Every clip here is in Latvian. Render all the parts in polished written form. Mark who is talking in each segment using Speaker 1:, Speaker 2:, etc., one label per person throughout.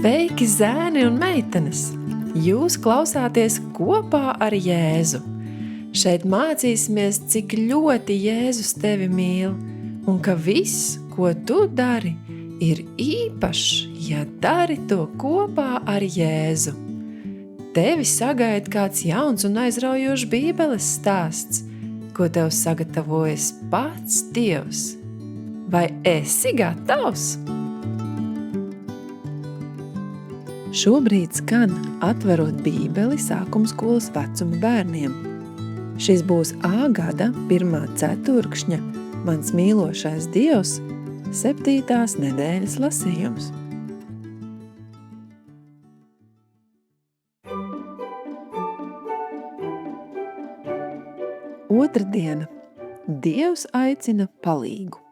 Speaker 1: Sveiki, zēni un meitenes! Jūs klausāties kopā ar Jēzu. Šeit mācīsimies, cik ļoti Jēzus tevi mīl un ka viss, ko tu dari, ir īpašs, ja dari to kopā ar Jēzu. Tevi sagaida kāds jauns un aizraujošs Bībeles stāsts, ko tev sagatavojas pats Dievs. Vai esi gatavs? Šobrīd skan atverot Bībeli sākumskolas vecuma bērniem. Šis būs A gada 1. ceturkšņa Mans mīlošais Dievs 7. nedēļas lasījums. Otrdiena. Dievs aicina palīgu.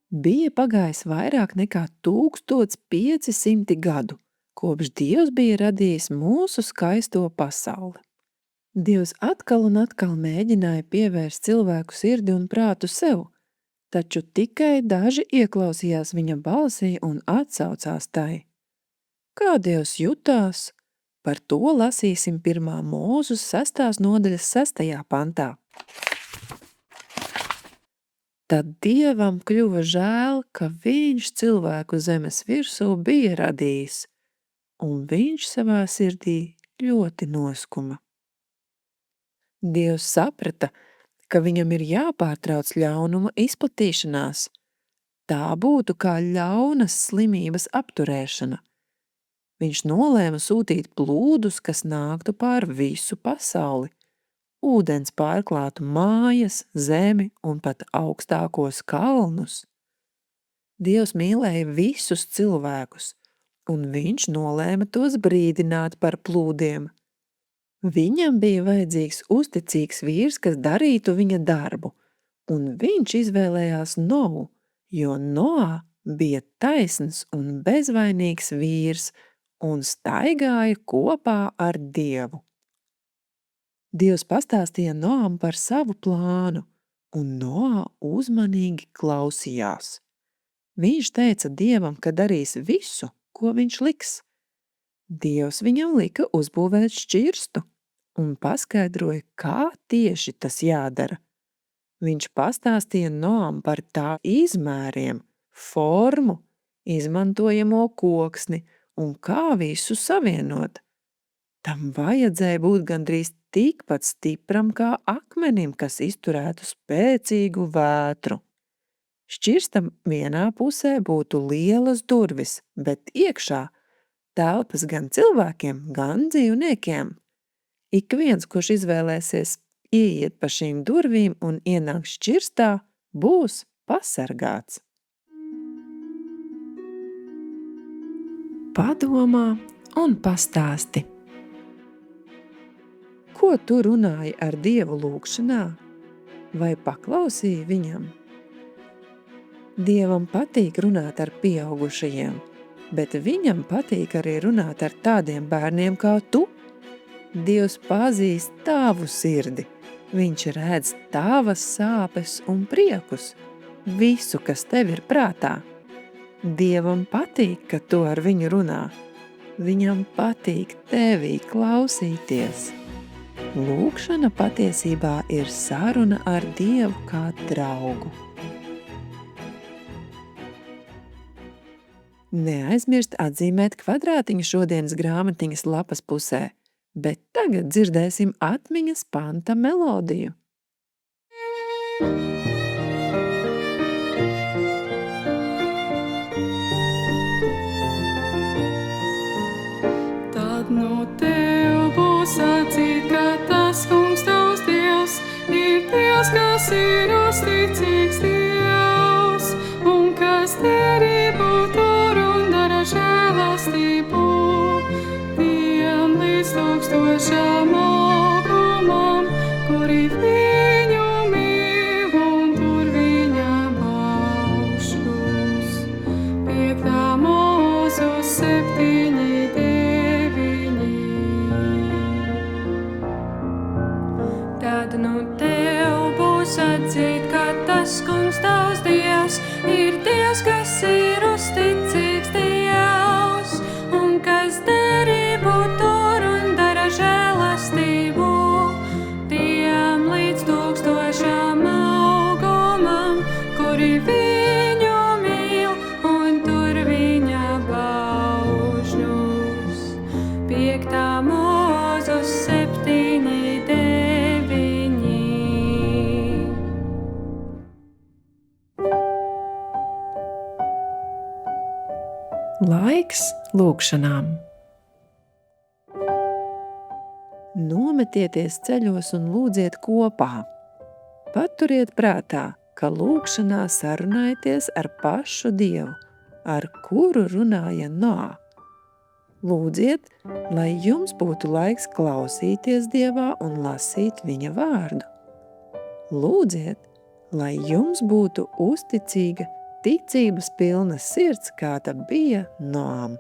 Speaker 1: Bija pagājis vairāk nekā 1500 gadu, kopš Dievs bija radījis mūsu skaisto pasauli. Dievs atkal un atkal mēģināja pievērst cilvēku sirdi un prātu sev, taču tikai daži ieklausījās viņa balsī un atsaucās tai. Kā Dievs jutās? Par to lasīsim 1. Mūzes 6. nodaļas 6. pantā. Tad Dievam kļuva žēl, ka viņš cilvēku zemes virsū bija radījis, un viņš savā sirdī ļoti noskuma. Dievs saprata, ka viņam ir jāpārtrauc ļaunuma izplatīšanās. Tā būtu kā ļaunas slimības apturēšana. Viņš nolēma sūtīt plūdus, kas nāktu pār visu pasauli. Ūdens pārklātu mājas, zemi un pat augstākos kalnus. Dievs mīlēja visus cilvēkus, un viņš nolēma tos brīdināt par plūdiem. Viņam bija vajadzīgs uzticīgs vīrs, kas darītu viņa darbu, un viņš izvēlējās Nou, jo Noā bija taisns un bezvainīgs vīrs un staigāja kopā ar Dievu. Dievs pastāstīja Noam par savu plānu, un Noā uzmanīgi klausījās. Viņš teica Dievam, ka darīs visu, ko viņš liks. Dievs viņam lika uzbūvēt šķirstu un paskaidroja, kā tieši tas jādara. Viņš pastāstīja Noam par tā izmēriem, formu, izmantojamo koksni un kā visu savienot. Tam vajadzēja būt gandrīz tikpat stipram kā akmenim, kas izturētu spēcīgu vētru. Šķirstam vienā pusē būtu lielas durvis, bet iekšā telpas gan cilvēkiem, gan dzīvniekiem. Ik viens, kurš izvēlēsies ieiet pa šīm durvīm un ienākt šķirstā, būs pasargāts. Padomā un pastāsti. Ko tu runāji ar Dievu lūgšanā? Vai paklausīji viņam? Dievam patīk runāt ar pieaugušajiem, bet viņam patīk arī runāt ar tādiem bērniem kā tu. Dievs pazīst tavu sirdi. Viņš redz tavas sāpes un priekus, visu, kas tev ir prātā. Dievam patīk, ka tu ar viņu runā. Viņam patīk tevī klausīties. Lūgšana patiesībā ir saruna ar Dievu kā draugu. Neaizmirst atzīmēt kvadrātiņu šodienas grāmatiņas lapas pusē, bet tagad dzirdēsim atmiņas panta melodiju.
Speaker 2: Tad no tev būs atzīt, ka tas kungs tavs Dievs ir Dievs, kas ir uzticīgs Dievs, un kas derību tur un dara žēlastību tiem līdz 1000 augumam, kuri viņu mīl
Speaker 3: Laiks lūgšanām.
Speaker 1: Nometieties ceļos un lūdziet kopā. Paturiet prātā, ka lūgšanā sarunājieties ar pašu Dievu, ar kuru runāja Noā. Lūdziet, lai jums būtu laiks klausīties Dievā un lasīt viņa vārdu. Lūdziet, lai jums būtu uzticīga, ticības pilna sirds, kā tā bija Noām.